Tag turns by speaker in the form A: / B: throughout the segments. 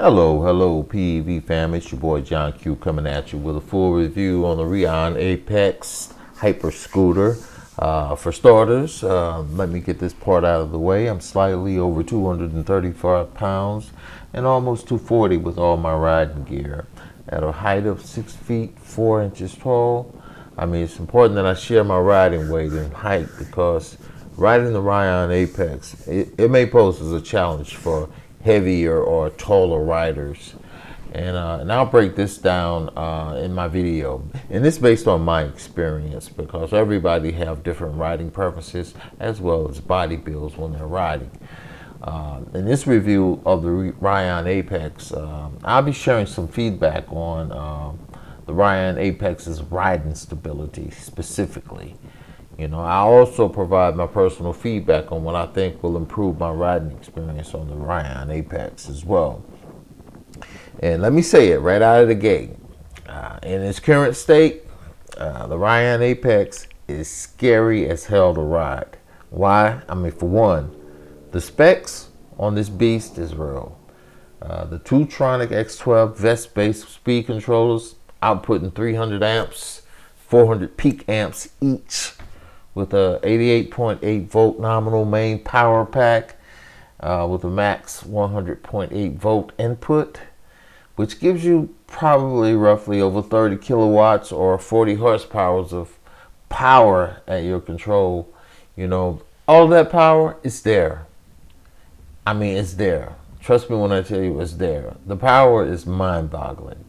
A: Hello, PEV fam. It's your boy John Q coming at you with a full review on the Rion Apex Hyper Scooter. For starters, let me get this part out of the way. I'm slightly over 235 pounds and almost 240 with all my riding gear. At a height of 6 feet 4 inches tall. I mean, it's important that I share my riding weight and height because riding the Rion Apex, it may pose as a challenge for heavier or taller riders, and I'll break this down in my video, and it's based on my experience because everybody have different riding preferences as well as body builds when they're riding. In this review of the Rion Apex, I'll be sharing some feedback on the Rion Apex's riding stability specifically. You know, I also provide my personal feedback on what I think will improve my riding experience on the Rion Apex as well. And let me say it right out of the gate. In its current state, the Rion Apex is scary as hell to ride. Why? I mean, for one, the specs on this beast is real. The two Tronic X12 vest-based speed controllers outputting 300 amps, 400 peak amps each, with a 88.8 volt nominal main power pack with a max 100.8 volt input, which gives you probably roughly over 30 kilowatts or 40 horsepower of power at your control. You know, all of that power is there. I mean, it's there. Trust me when I tell you it's there. The power is mind-boggling.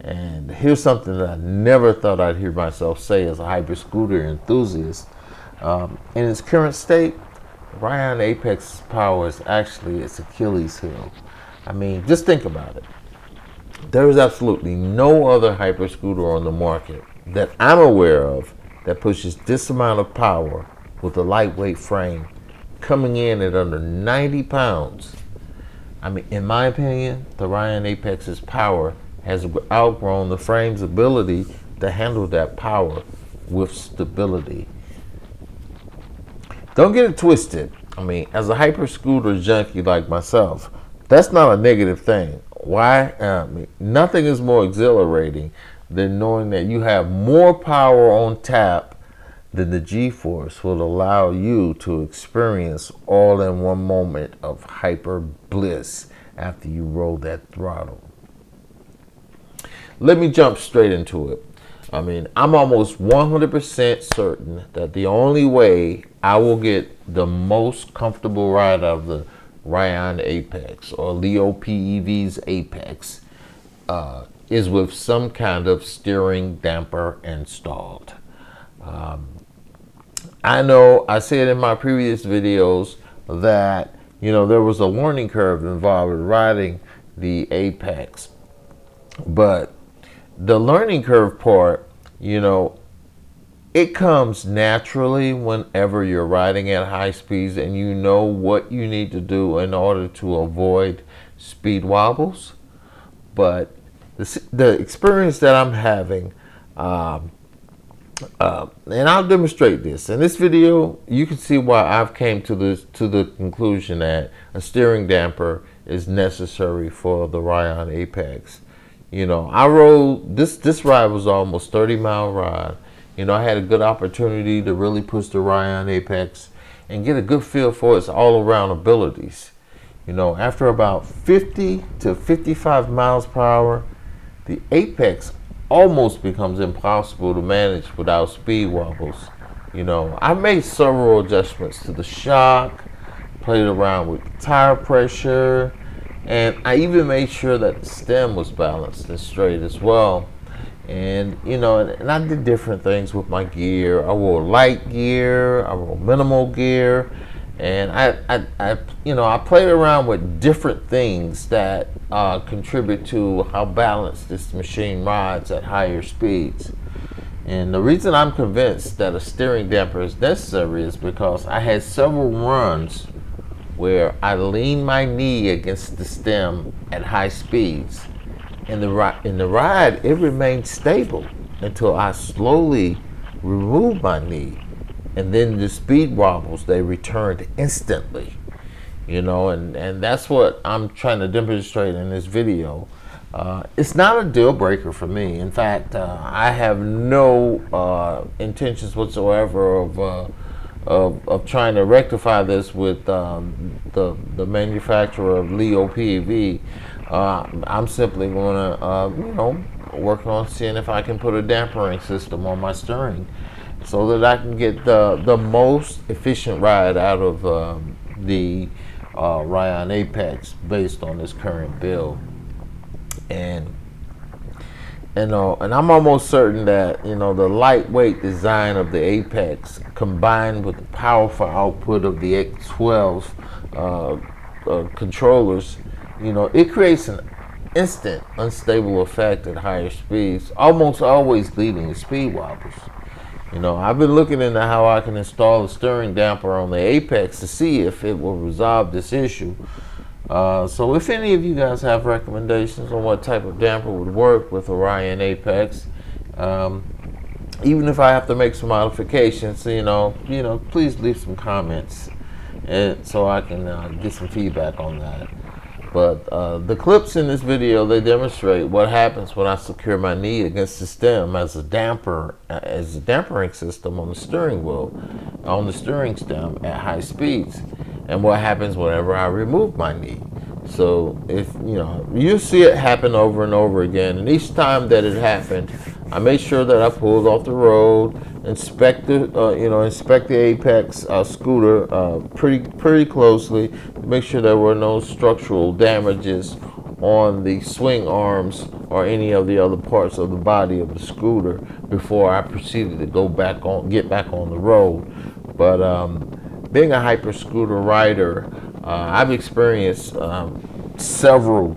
A: And here's something that I never thought I'd hear myself say as a hyper scooter enthusiast. In its current state, Rion Apex's power is actually its Achilles heel. I mean, just think about it. There is absolutely no other hyper scooter on the market that I'm aware of that pushes this amount of power with a lightweight frame coming in at under 90 pounds. I mean, in my opinion, the Rion Apex's power has outgrown the frame's ability to handle that power with stability. Don't get it twisted. I mean, as a hyper scooter junkie like myself, that's not a negative thing. Why? I mean, nothing is more exhilarating than knowing that you have more power on tap than the G-force will allow you to experience all in one moment of hyper bliss after you roll that throttle. Let me jump straight into it. I mean, I'm almost 100% certain that the only way I will get the most comfortable ride out of the Rion Apex or Leo PEV's Apex is with some kind of steering damper installed. I know I said in my previous videos that, you know, there was a learning curve involved with riding the Apex, but the learning curve part, you know, it comes naturally whenever you're riding at high speeds and you know what you need to do in order to avoid speed wobbles. But the experience that I'm having, and I'll demonstrate this. In this video, you can see why I've came to the conclusion that a steering damper is necessary for the Rion Apex. You know, I rode this ride was almost 30-mile ride. You know, I had a good opportunity to really push the Rion Apex and get a good feel for its all-around abilities. You know, after about 50 to 55 miles per hour, the Apex almost becomes impossible to manage without speed wobbles. You know, I made several adjustments to the shock, played around with tire pressure, and I even made sure that the stem was balanced and straight as well. And, you know, and I did different things with my gear. I wore light gear, I wore minimal gear, and I played around with different things that contribute to how balanced this machine rides at higher speeds. And the reason I'm convinced that a steering damper is necessary is because I had several runs where I leaned my knee against the stem at high speeds. In the ride, it remained stable until I slowly removed my knee. And then the speed wobbles, they returned instantly. you know, and that's what I'm trying to demonstrate in this video. It's not a deal breaker for me. In fact, I have no intentions whatsoever of trying to rectify this with the manufacturer of Leo PV. I'm simply going to, you know, work on seeing if I can put a dampering system on my steering so that I can get the most efficient ride out of the Rion Apex based on this current build. And I'm almost certain that, you know, the lightweight design of the Apex combined with the powerful output of the X12 controllers, you know, it creates an instant unstable effect at higher speeds, almost always leading to speed wobbles. You know, I've been looking into how I can install a steering damper on the Apex to see if it will resolve this issue. So if any of you guys have recommendations on what type of damper would work with a Rion Apex, even if I have to make some modifications, you know, please leave some comments, and so I can get some feedback on that. But the clips in this video, they demonstrate what happens when I secure my knee against the stem as a damper, as a dampering system on the steering wheel, on the steering stem at high speeds, and what happens whenever I remove my knee. So if you see it happen over and over again, and each time that it happened, I made sure that I pulled off the road, inspect the Apex scooter pretty closely to make sure there were no structural damages on the swing arms or any of the other parts of the body of the scooter before I proceeded to get back on the road. But being a hyper scooter rider, I've experienced several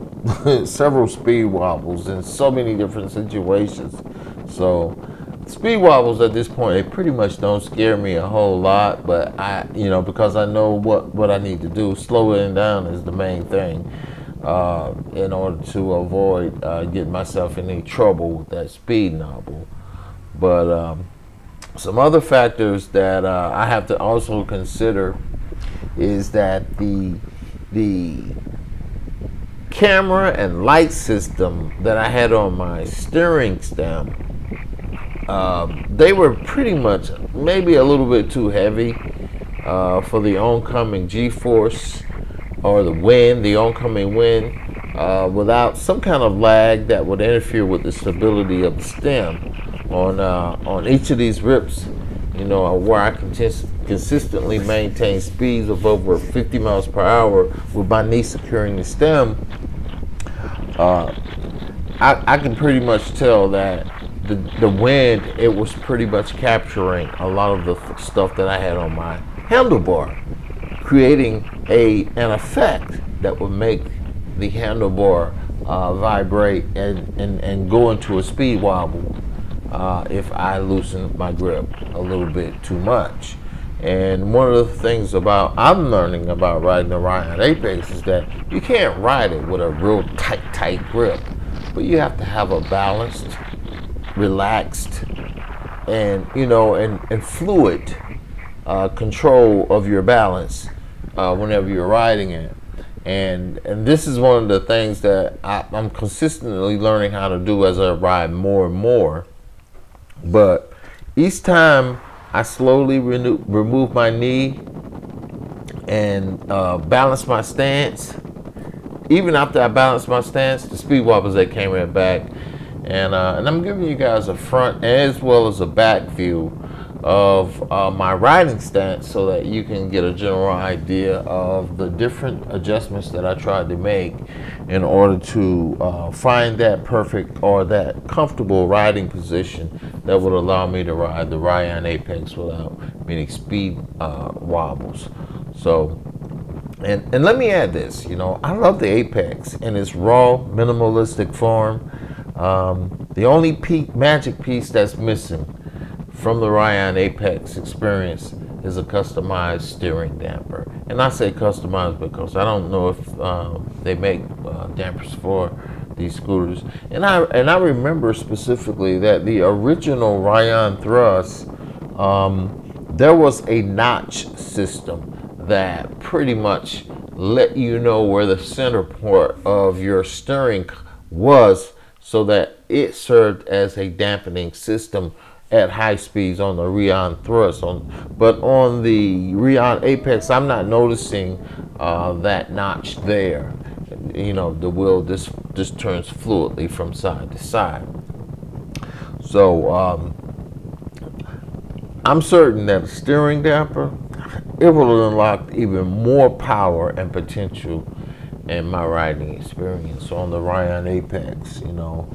A: speed wobbles in so many different situations. So speed wobbles at this point, they pretty much don't scare me a whole lot, but because I know what I need to do. Slowing down is the main thing in order to avoid getting myself in any trouble with that speed wobble. But some other factors that I have to also consider is that the camera and light system that I had on my steering stem, they were pretty much maybe a little bit too heavy for the oncoming G-force or the oncoming wind, without some kind of lag that would interfere with the stability of the stem on each of these rips. Where I can consistently maintain speeds of over 50 miles per hour with my knee securing the stem, I can pretty much tell that the wind, it was pretty much capturing a lot of the stuff that I had on my handlebar, creating an effect that would make the handlebar vibrate and go into a speed wobble if I loosen my grip a little bit too much. And one of the things I'm learning about riding the Rion Apex is that you can't ride it with a real tight grip, but you have to have a balanced, relaxed, and fluid control of your balance whenever you're riding it. And this is one of the things that I'm consistently learning how to do as I ride more and more. But each time I slowly remove my knee and balance my stance, even after I balance my stance, the speed wobbles, they came right back. And I'm giving you guys a front as well as a back view of my riding stance so that you can get a general idea of the different adjustments that I tried to make in order to find that perfect or that comfortable riding position that would allow me to ride the Rion Apex without many speed wobbles. So, and let me add this, I love the Apex in its raw, minimalistic form. The only magic piece that's missing from the Rion Apex experience is a customized steering damper. And I say customized because I don't know if they make dampers for these scooters. And I remember specifically that the original Rion Thrust, there was a notch system that pretty much let you know where the center part of your steering was, so that it served as a dampening system at high speeds on the Rion thrust. But on the Rion Apex, I'm not noticing that notch there. You know, the wheel just turns fluidly from side to side. So I'm certain that a steering damper, it will unlock even more power and potential in my riding experience on the Rion Apex. You know,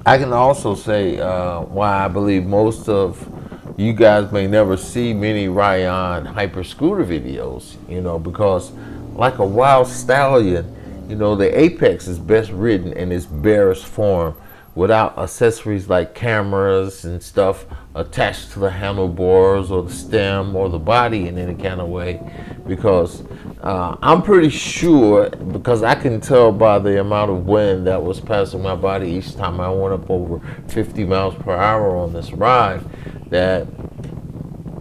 A: I can also say why I believe most of you guys may never see many Rion hyper scooter videos, you know, because like a wild stallion, you know, the Apex is best ridden in its barest form, without accessories like cameras and stuff attached to the handlebars or the stem or the body in any kind of way. Because I'm pretty sure, because I can tell by the amount of wind that was passing my body each time I went up over 50 miles per hour on this ride, that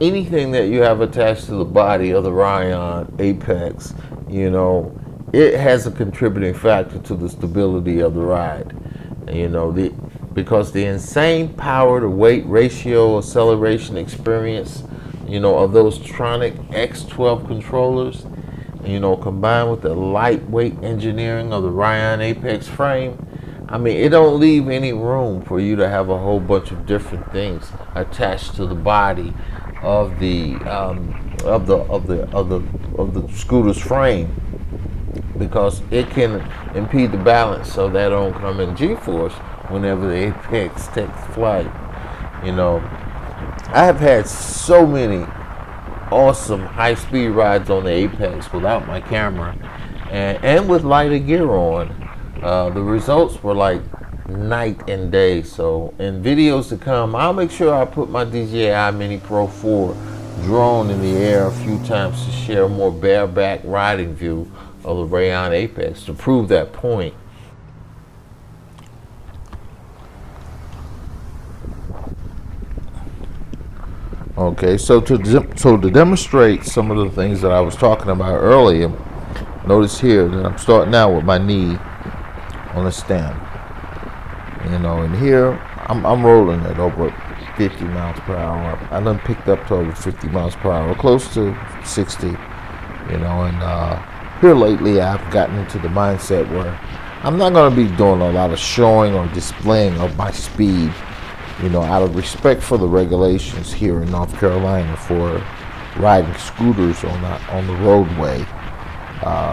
A: anything that you have attached to the body of the Rion Apex, you know, it has a contributing factor to the stability of the ride. You know, because the insane power to weight ratio acceleration experience, you know, of those Tronic X12 controllers, you know, combined with the lightweight engineering of the Rion Apex frame, I mean, it don't leave any room for you to have a whole bunch of different things attached to the body of the scooter's frame, because it can impede the balance so that don't come in G-force whenever the Apex takes flight. You know, I have had so many awesome high-speed rides on the Apex without my camera and with lighter gear on. The results were like night and day. So in videos to come, I'll make sure I put my DJI Mini Pro 4 drone in the air a few times to share a more bareback riding view of the Rion Apex to prove that point. Okay, so to demonstrate some of the things that I was talking about earlier, notice here that I'm starting out with my knee on the stem. You know, and here I'm rolling at over 50 miles per hour. I done picked up to over 50 miles per hour, close to 60. You know, and here lately I've gotten into the mindset where I'm not going to be doing a lot of showing or displaying of my speed, you know, out of respect for the regulations here in North Carolina for riding scooters on the roadway.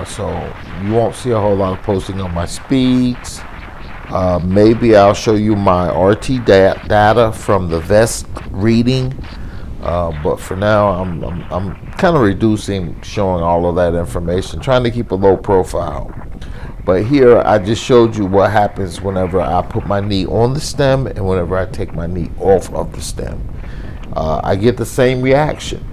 A: So you won't see a whole lot of posting on my speeds. Maybe I'll show you my RT data from the vest reading. But for now, I'm kind of reducing showing all of that information, trying to keep a low profile. But here I just showed you what happens whenever I put my knee on the stem and whenever I take my knee off of the stem. I get the same reaction.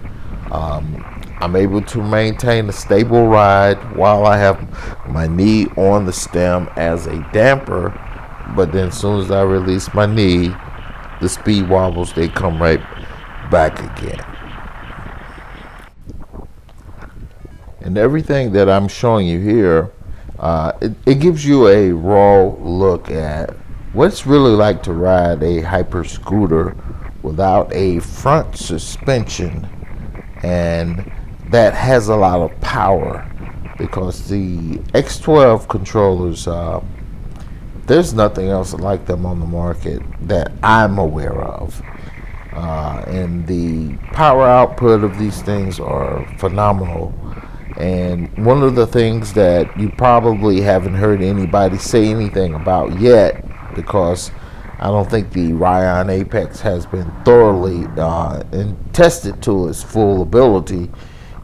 A: I'm able to maintain a stable ride while I have my knee on the stem as a damper, but then as soon as I release my knee, the speed wobbles, they come right back again. And everything that I'm showing you here, it gives you a raw look at what it's really like to ride a hyper scooter without a front suspension, and that has a lot of power, because the X12 controllers, there's nothing else like them on the market that I'm aware of. And the power output of these things are phenomenal. And one of the things that you probably haven't heard anybody say anything about yet, because I don't think the Rion Apex has been thoroughly and tested to its full ability,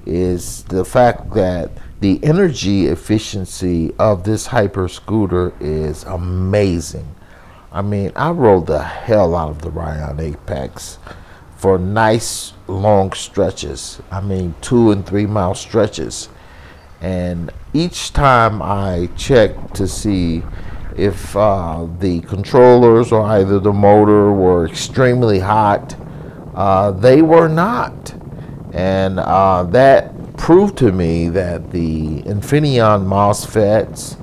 A: is the fact that the energy efficiency of this hyper scooter is amazing. I mean, I rode the hell out of the Rion Apex for nice long stretches. I mean, 2 and 3 mile stretches. And each time I checked to see if the controllers or either the motor were extremely hot, they were not. And that proved to me that the Infineon MOSFETs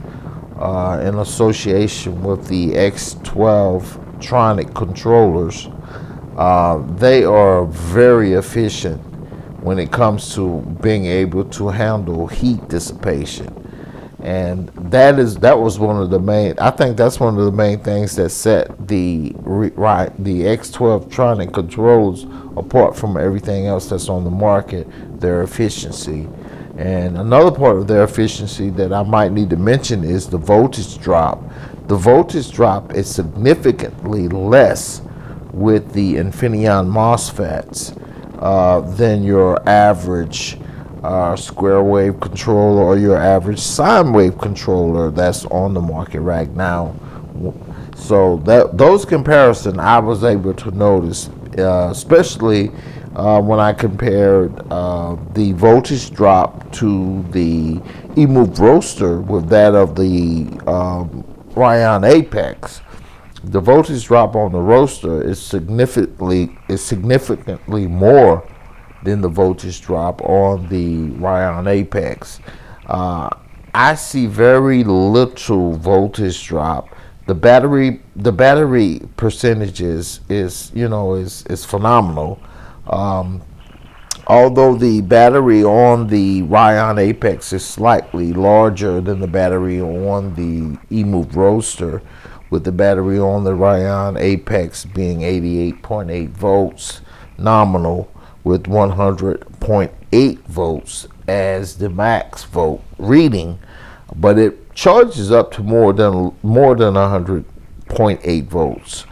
A: in association with the X12 Tronic controllers, they are very efficient when it comes to being able to handle heat dissipation. And that was one of the main, I think that's one of the main things that set the X12 Tronic controllers apart from everything else that's on the market, their efficiency. And another part of their efficiency that I might need to mention is the voltage drop. The voltage drop is significantly less with the Infineon MOSFETs than your average square wave controller or your average sine wave controller that's on the market right now. So those comparisons I was able to notice, especially when I compared the voltage drop to the eMove roaster with that of the Rion Apex. The voltage drop on the roaster is significantly more than the voltage drop on the Rion Apex. I see very little voltage drop. The battery percentages is phenomenal. Although the battery on the Rion Apex is slightly larger than the battery on the eMove roaster, with the battery on the Rion Apex being 88.8 volts nominal, with 100.8 volts as the max volt reading, but it charges up to more than 100.8 volts.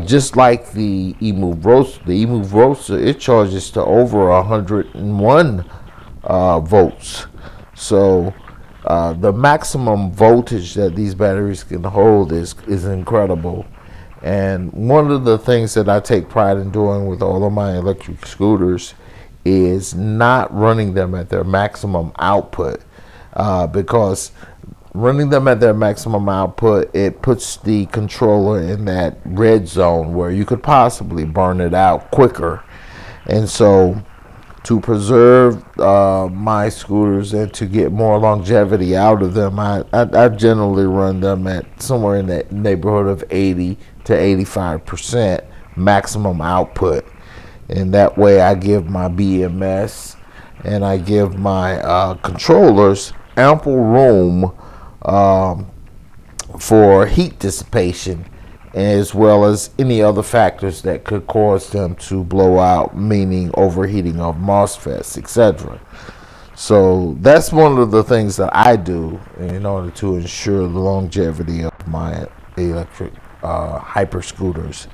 A: Just like the eMove roaster, it charges to over 101 volts. So the maximum voltage that these batteries can hold is incredible. And one of the things that I take pride in doing with all of my electric scooters is not running them at their maximum output, because running them at their maximum output, it puts the controller in that red zone where you could possibly burn it out quicker. And so to preserve my scooters and to get more longevity out of them, I generally run them at somewhere in that neighborhood of 80 to 85% maximum output. And that way I give my BMS and I give my controllers ample room for heat dissipation, as well as any other factors that could cause them to blow out, meaning overheating of MOSFETs, etc. So that's one of the things that I do in order to ensure the longevity of my electric hyper scooters.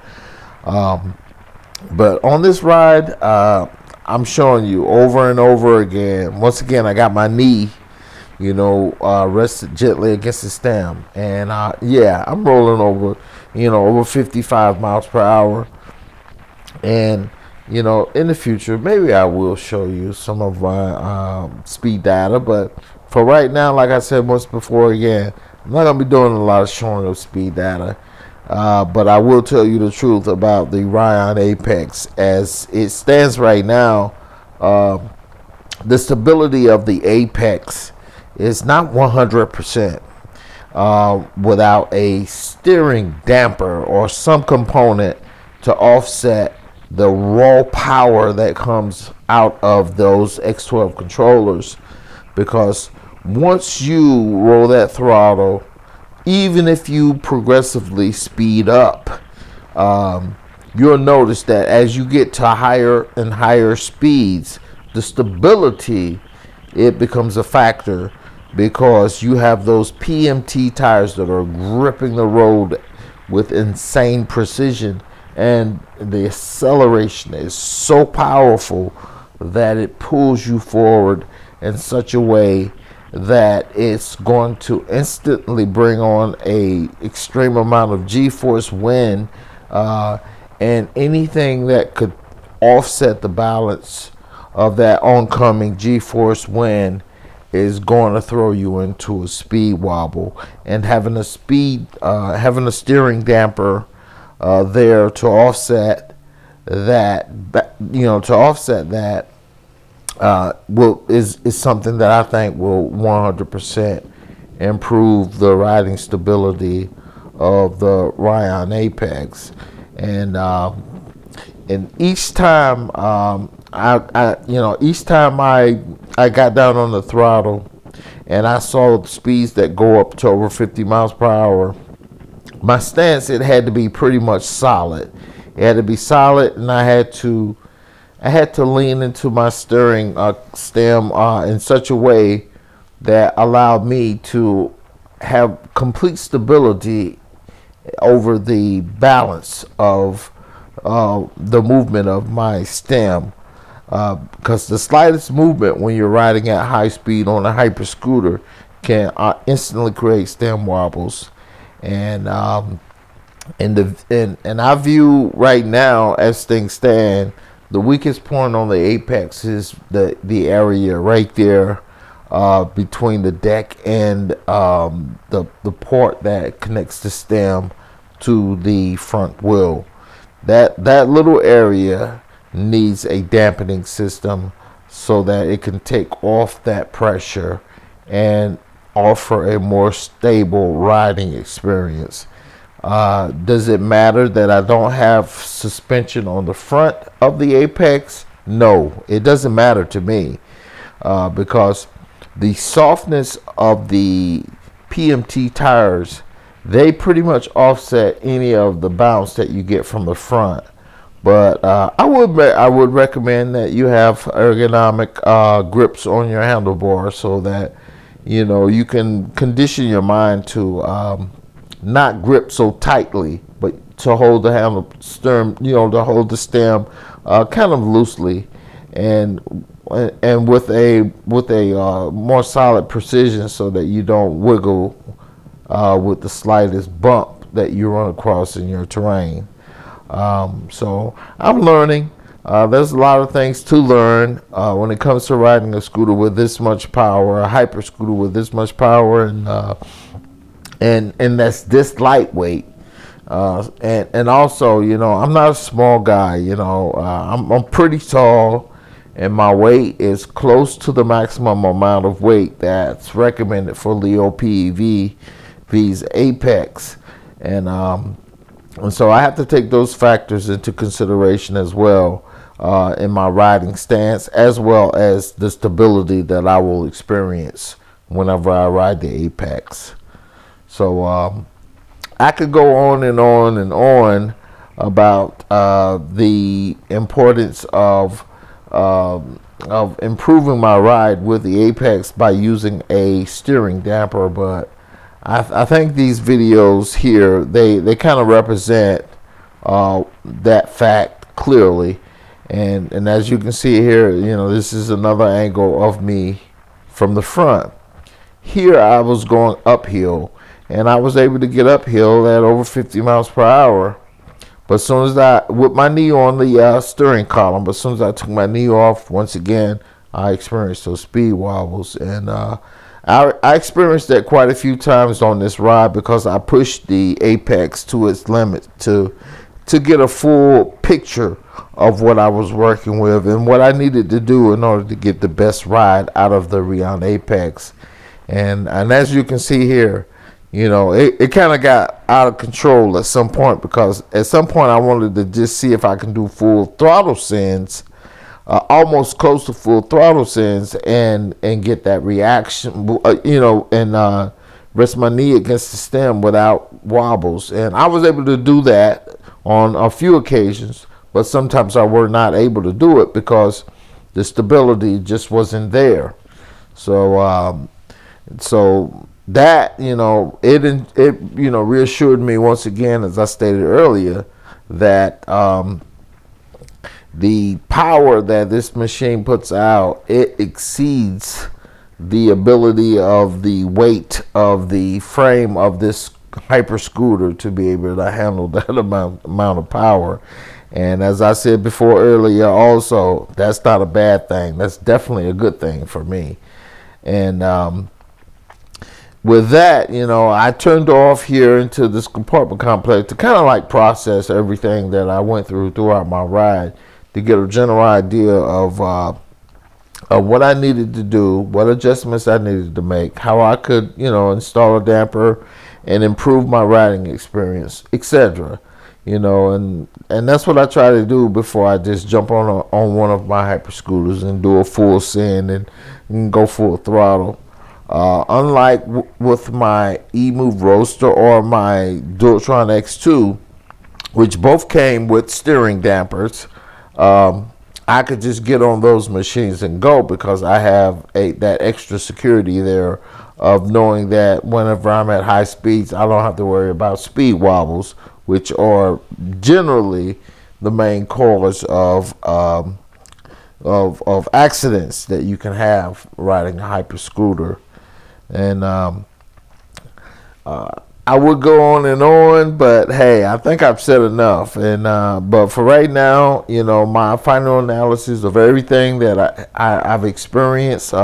A: But on this ride, I'm showing you over and over again. Once again, I got my knee, rested gently against the stem, and yeah, I'm rolling over, over 55 miles per hour. And in the future, maybe I will show you some of my speed data, but for right now, like I said once before, again, I'm not gonna be doing a lot of showing of speed data. But I will tell you the truth about the Rion Apex as it stands right now. The stability of the Apex is not 100% without a steering damper or some component to offset the raw power that comes out of those X12 controllers. Because once you roll that throttle, even if you progressively speed up, you'll notice that as you get to higher and higher speeds, the stability, it becomes a factor, because you have those PMT tires that are gripping the road with insane precision, and the acceleration is so powerful that it pulls you forward in such a way that it's going to instantly bring on a extreme amount of G-force wind, and anything that could offset the balance of that oncoming G-force wind is going to throw you into a speed wobble. And having a steering damper there to offset that, is something that I think will 100% improve the riding stability of the Rion Apex. And each time each time I got down on the throttle and I saw the speeds that go up to over 50 miles per hour, my stance, it had to be pretty much solid. It had to be solid, and I had to lean into my steering stem in such a way that allowed me to have complete stability over the balance of the movement of my stem, because the slightest movement when you're riding at high speed on a hyper scooter can instantly create stem wobbles. And I view right now, as things stand, the weakest point on the Apex is the area right there between the deck and the port that connects the stem to the front wheel. That little area needs a dampening system so that it can take off that pressure and offer a more stable riding experience. Does it matter that I don't have suspension on the front of the Apex? No, it doesn't matter to me, because the softness of the PMT tires, they pretty much offset any of the bounce that you get from the front. But I would recommend that you have ergonomic grips on your handlebar, so that you can condition your mind to not grip so tightly, but to hold the handle stem, to hold the stem kind of loosely, and with a more solid precision, so that you don't wiggle with the slightest bump that you run across in your terrain. So I'm learning. There's a lot of things to learn when it comes to riding a scooter with this much power, a hyper scooter with this much power, and that's this lightweight. And also, I'm not a small guy. I'm pretty tall, and my weight is close to the maximum amount of weight that's recommended for Rion PEV's Apex, and so I have to take those factors into consideration as well in my riding stance, as well as the stability that I will experience whenever I ride the Apex. So I could go on and on and on about the importance of improving my ride with the Apex by using a steering damper, but I think these videos here, they kind of represent that fact clearly. And as you can see here, this is another angle of me from the front. Here I was going uphill, and I was able to get uphill at over 50 miles per hour. But as soon as with my knee on the steering column, but as soon as I took my knee off, once again, I experienced those speed wobbles. And I experienced that quite a few times on this ride, because I pushed the Apex to its limit to get a full picture of what I was working with and what I needed to do in order to get the best ride out of the Rion Apex. And as you can see here, it kind of got out of control at some point, because at some point I wanted to just see if I can do full throttle sends, almost close to full throttle sends, and get that reaction, and rest my knee against the stem without wobbles. And I was able to do that on a few occasions, but sometimes I were not able to do it because the stability just wasn't there. So that, it reassured me once again, as I stated earlier, that the power that this machine puts out, it exceeds the ability of the weight of the frame of this hyper scooter to be able to handle that amount of power. And as I said before earlier, also, that's not a bad thing. That's definitely a good thing for me. And with that, I turned off here into this compartment complex to kind of like process everything that I went throughout my ride, to get a general idea of what I needed to do, what adjustments I needed to make, how I could, install a damper and improve my riding experience, etc. And that's what I try to do before I just jump on one of my hyper scooters and do a full send and go full throttle. Unlike with my eMove Roadster or my Dualtron X2, which both came with steering dampers, I could just get on those machines and go because I have that extra security there of knowing that whenever I'm at high speeds, I don't have to worry about speed wobbles, which are generally the main cause of accidents that you can have riding a hyper scooter. And I would go on, but hey, I think I've said enough. And but for right now, my final analysis of everything that I've experienced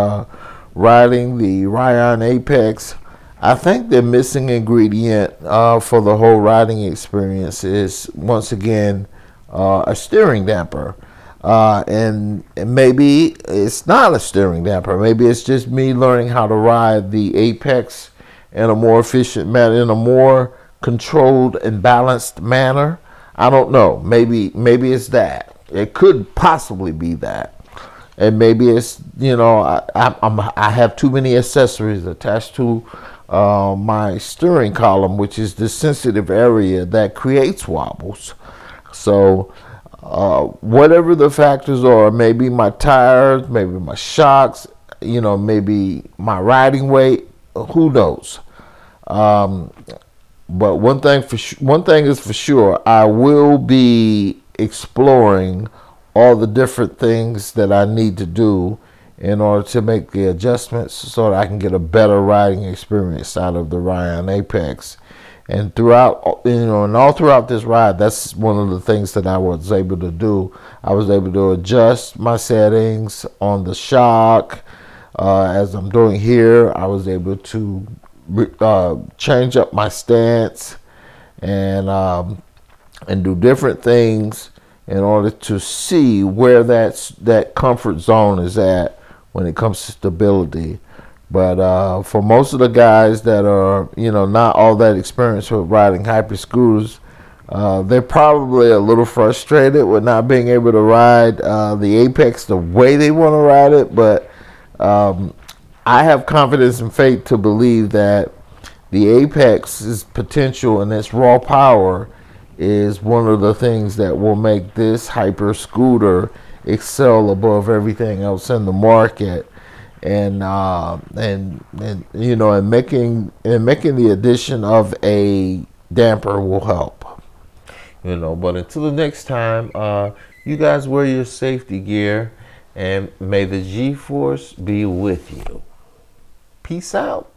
A: riding the Rion Apex, I think the missing ingredient for the whole riding experience is, once again, a steering damper. And maybe it's not a steering damper. Maybe it's just me learning how to ride the Apex in a more efficient manner, in a more controlled and balanced manner. I don't know. Maybe it's that. It could possibly be that. And maybe it's, I have too many accessories attached to my steering column, which is the sensitive area that creates wobbles. So whatever the factors are, maybe my tires, maybe my shocks, maybe my riding weight, who knows? But one thing is for sure, I will be exploring all the different things that I need to do in order to make the adjustments so that I can get a better riding experience out of the Rion Apex. And throughout, and all throughout this ride, that's one of the things that I was able to do. I was able to adjust my settings on the shock. As I'm doing here, I was able to change up my stance and do different things in order to see where that comfort zone is at when it comes to stability. But for most of the guys that are, not all that experienced with riding hyper scooters, they're probably a little frustrated with not being able to ride the Apex the way they want to ride it. But I have confidence and faith to believe that the Apex's potential and its raw power is one of the things that will make this hyper scooter excel above everything else in the market. And making the addition of a damper will help. But until the next time, you guys wear your safety gear, and may the G-Force be with you. Peace out.